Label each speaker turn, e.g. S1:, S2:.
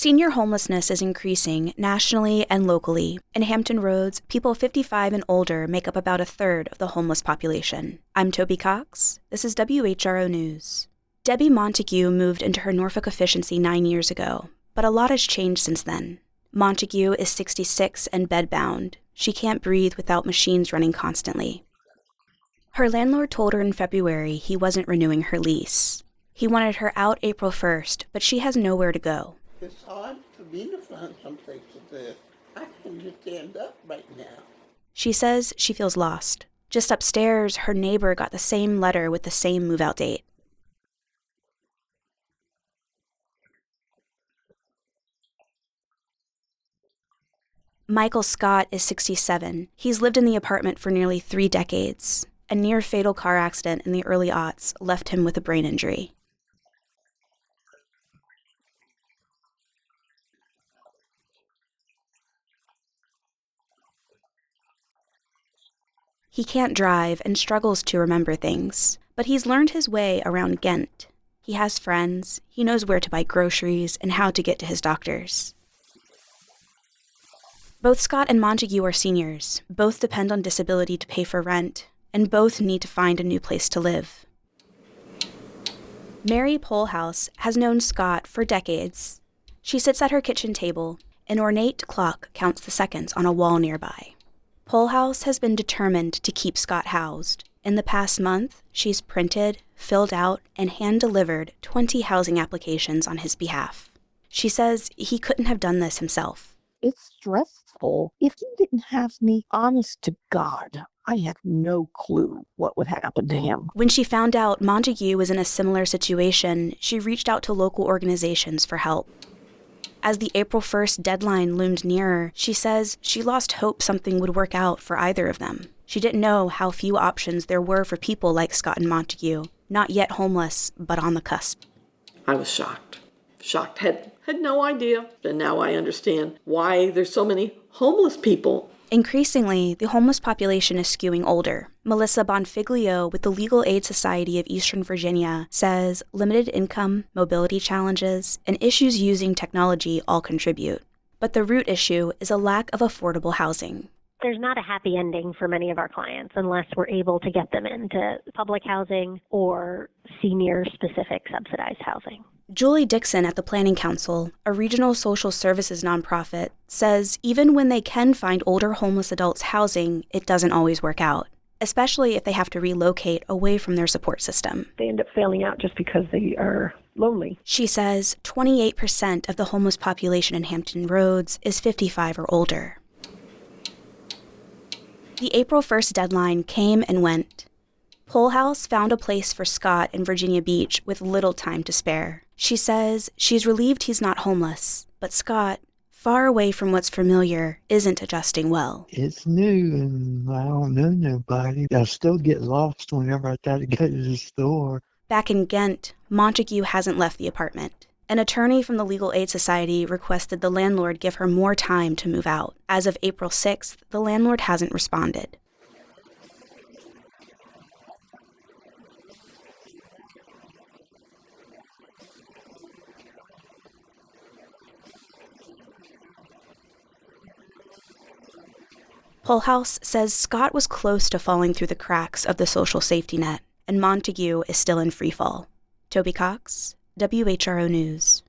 S1: Senior homelessness is increasing nationally and locally. In Hampton Roads, people 55 and older make up about a third of the homeless population. I'm Toby Cox. This is WHRO News. Debbie Montague moved into her Norfolk efficiency 9 years ago, but a lot has changed since then. Montague is 66 and bedbound. She can't breathe without machines running constantly. Her landlord told her in February he wasn't renewing her lease. He wanted her out April 1st, but she has nowhere to go.
S2: It's hard for me to find someplace to live. I can just stand up right now.
S1: She says she feels lost. Just upstairs, her neighbor got the same letter with the same move-out date. Michael Scott is 67. He's lived in the apartment for nearly 3 decades. A near-fatal car accident in the early aughts left him with a brain injury. He can't drive and struggles to remember things, but he's learned his way around Ghent. He has friends, he knows where to buy groceries and how to get to his doctors. Both Scott and Montague are seniors, both depend on disability to pay for rent, and both need to find a new place to live. Mary Polhouse has known Scott for decades. She sits at her kitchen table. An ornate clock counts the seconds on a wall nearby. Polhouse has been determined to keep Scott housed. In the past month, she's printed, filled out, and hand-delivered 20 housing applications on his behalf. She says he couldn't have done this himself.
S3: It's stressful. If he didn't have me, honest to God, I have no clue what would happen to him.
S1: When she found out Montague was in a similar situation, she reached out to local organizations for help. As the April 1st deadline loomed nearer, she says she lost hope something would work out for either of them. She didn't know how few options there were for people like Scott and Montague, not yet homeless, but on the cusp.
S4: I was shocked. Had no idea. And now I understand why there's so many homeless people.
S1: Increasingly, the homeless population is skewing older. Melissa Bonfiglio with the Legal Aid Society of Eastern Virginia says limited income, mobility challenges, and issues using technology all contribute. But the root issue is a lack of affordable housing.
S5: There's not a happy ending for many of our clients unless we're able to get them into public housing or senior-specific subsidized housing.
S1: Julie Dixon at the Planning Council, a regional social services nonprofit, says even when they can find older homeless adults housing, it doesn't always work out, especially if they have to relocate away from their support system.
S6: They end up failing out just because they are lonely.
S1: She says 28% of the homeless population in Hampton Roads is 55 or older. The April 1st deadline came and went. Polhouse found a place for Scott in Virginia Beach with little time to spare. She says she's relieved he's not homeless, but Scott, far away from what's familiar, isn't adjusting well.
S7: It's new and I don't know nobody. I still get lost whenever I try to go to the store.
S1: Back in Ghent, Montague hasn't left the apartment. An attorney from the Legal Aid Society requested the landlord give her more time to move out. As of April 6th, the landlord hasn't responded. Polhouse says Scott was close to falling through the cracks of the social safety net, and Montague is still in freefall. Toby Cox, WHRO News.